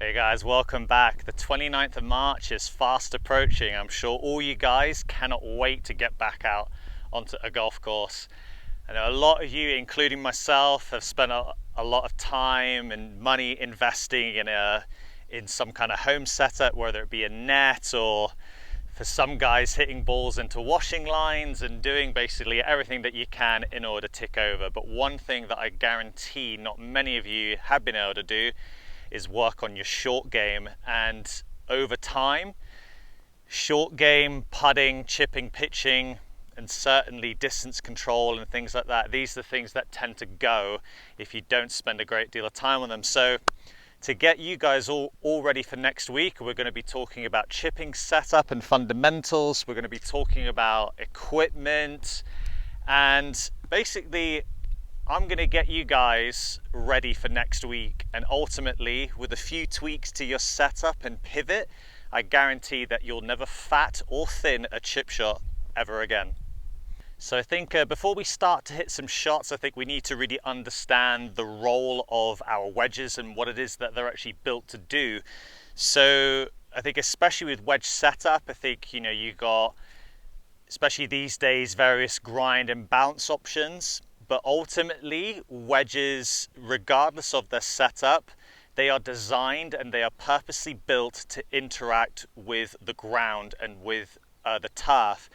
Hey guys, welcome back. The 29th of March is fast approaching. I'm sure all you guys cannot wait to get back out onto a golf course. I know a lot of you, including myself, have spent a lot of time and money investing in some kind of home setup, whether it be a net or for some guys hitting balls into washing lines and doing basically everything that you can in order to tick over. But one thing that I guarantee not many of you have been able to do is work on your short game. And over time, short game, putting, chipping, pitching, and certainly distance control and things like that, these are the things that tend to go if you don't spend a great deal of time on them. So to get you guys all ready for next week, we're going to be talking about chipping setup and fundamentals. We're going to be talking about equipment, and basically I'm going to get you guys ready for next week, and ultimately with a few tweaks to your setup and pivot, I guarantee that you'll never fat or thin a chip shot ever again. So I think before we start to hit some shots, I think we need to really understand the role of our wedges and what it is that they're actually built to do. So I think especially with wedge setup, I think you got, especially these days, various grind and bounce options. But ultimately, wedges, regardless of their setup, they are designed and they are purposely built to interact with the ground and with the turf.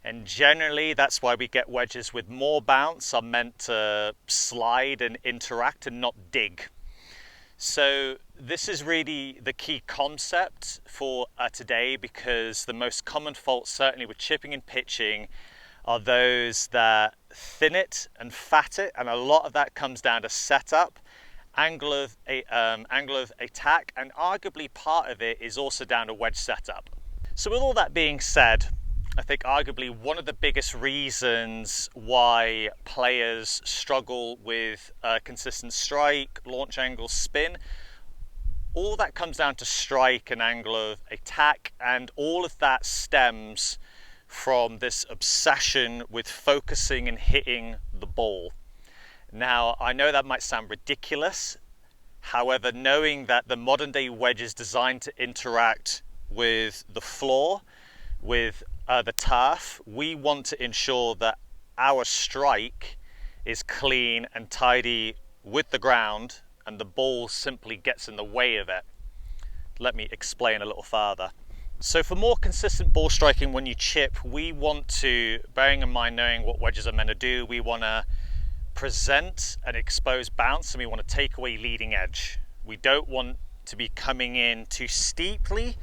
And generally, that's why we get wedges with more bounce, are meant to slide and interact and not dig. So this is really the key concept for today, because the most common faults, certainly with chipping and pitching, are those that thin it and fat it, and a lot of that comes down to setup, angle of attack, and arguably part of it is also down to wedge setup. So with all that being said, I think arguably one of the biggest reasons why players struggle with consistent strike, launch angle, spin, all that comes down to strike and angle of attack, and all of that stems from this obsession with focusing and hitting the ball. Now, I know that might sound ridiculous. However, knowing that the modern day wedge is designed to interact with the floor, with the turf, we want to ensure that our strike is clean and tidy with the ground, and the ball simply gets in the way of it. Let me explain a little further. So for more consistent ball striking when you chip, we want to, bearing in mind knowing what wedges are meant to do, we want to present and expose bounce, and we want to take away leading edge. We don't want to be coming in too steeply.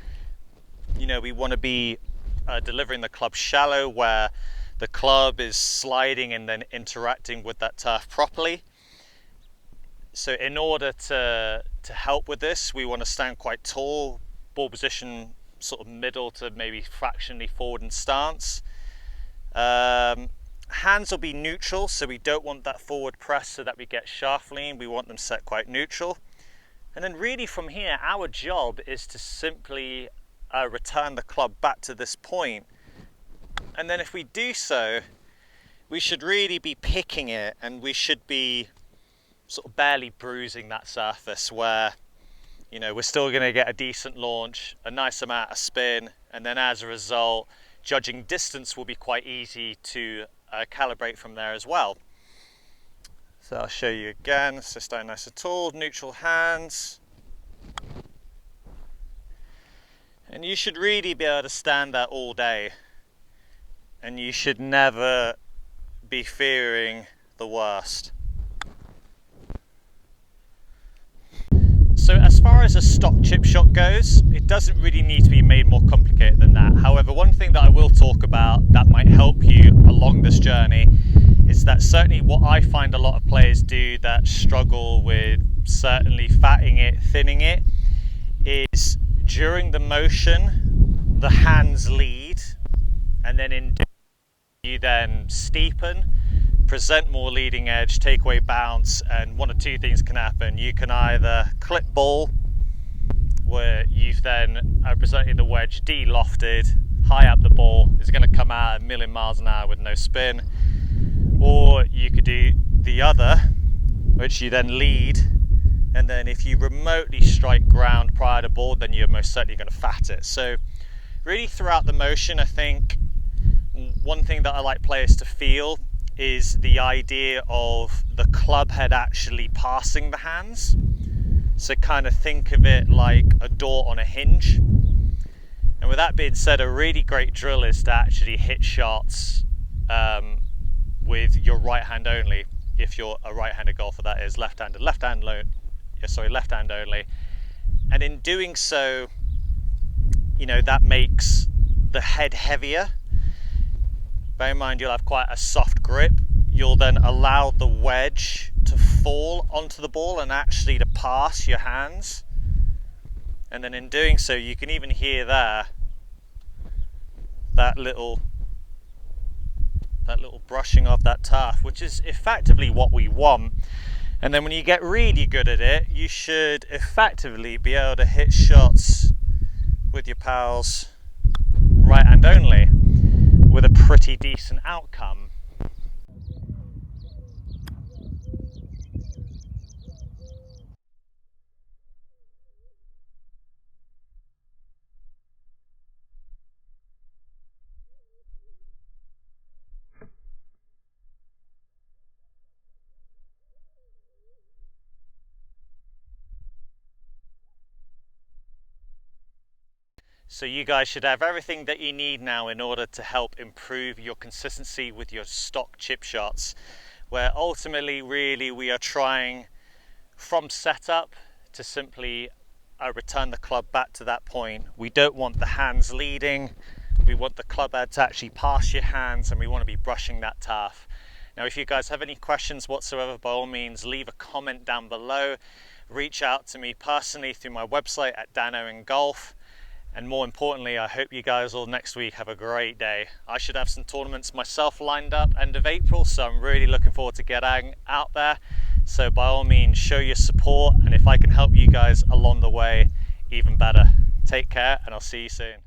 We want to be delivering the club shallow, where the club is sliding and then interacting with that turf properly. So in order to help with this, we want to stand quite tall, ball position sort of middle to maybe fractionally forward in stance. Hands will be neutral, so we don't want that forward press so that we get shaft lean. We want them set quite neutral. And then really from here, our job is to simply return the club back to this point. And then if we do so, we should really be picking it, and we should be sort of barely bruising that surface, where we're still going to get a decent launch, a nice amount of spin, and then as a result, judging distance will be quite easy to calibrate from there as well. So I'll show you again. So stand nice and tall, neutral hands. And you should really be able to stand there all day. And you should never be fearing the worst. So as far as a stock chip shot goes, it doesn't really need to be made more complicated than that. However, one thing that I will talk about that might help you along this journey is that certainly what I find a lot of players do that struggle with certainly fatting it, thinning it, is during the motion, the hands lead, and then in you then steepen, present more leading edge, take away bounce, and one of two things can happen. You can either clip ball, where you've then presented the wedge de-lofted, high up the ball, is going to come out at a million miles an hour with no spin, or you could do the other, which you then lead And then if you remotely strike ground prior to board, then you're most certainly going to fat it. So really throughout the motion, I think one thing that I like players to feel is the idea of the club head actually passing the hands. So kind of think of it like a door on a hinge. And with that being said, a really great drill is to actually hit shots with your right hand only. If you're a right-handed golfer, that is left-handed, left hand only. And in doing so, that makes the head heavier. Bear in mind, you'll have quite a soft grip. You'll then allow the wedge to fall onto the ball and actually to pass your hands. And then in doing so, you can even hear there that little brushing of that turf, which is effectively what we want. And then when you get really good at it, you should effectively be able to hit shots with your pals right hand only with a pretty decent outcome. So you guys should have everything that you need now in order to help improve your consistency with your stock chip shots, where ultimately really we are trying from setup to simply return the club back to that point. We don't want the hands leading, we want the club head to actually pass your hands, and we want to be brushing that turf. Now if you guys have any questions whatsoever, by all means leave a comment down below, reach out to me personally through my website at Dan Owen Golf. And more importantly, I hope you guys all next week have a great day. I should have some tournaments myself lined up end of April, so I'm really looking forward to getting out there. So by all means, show your support, and if I can help you guys along the way, even better. Take care, and I'll see you soon.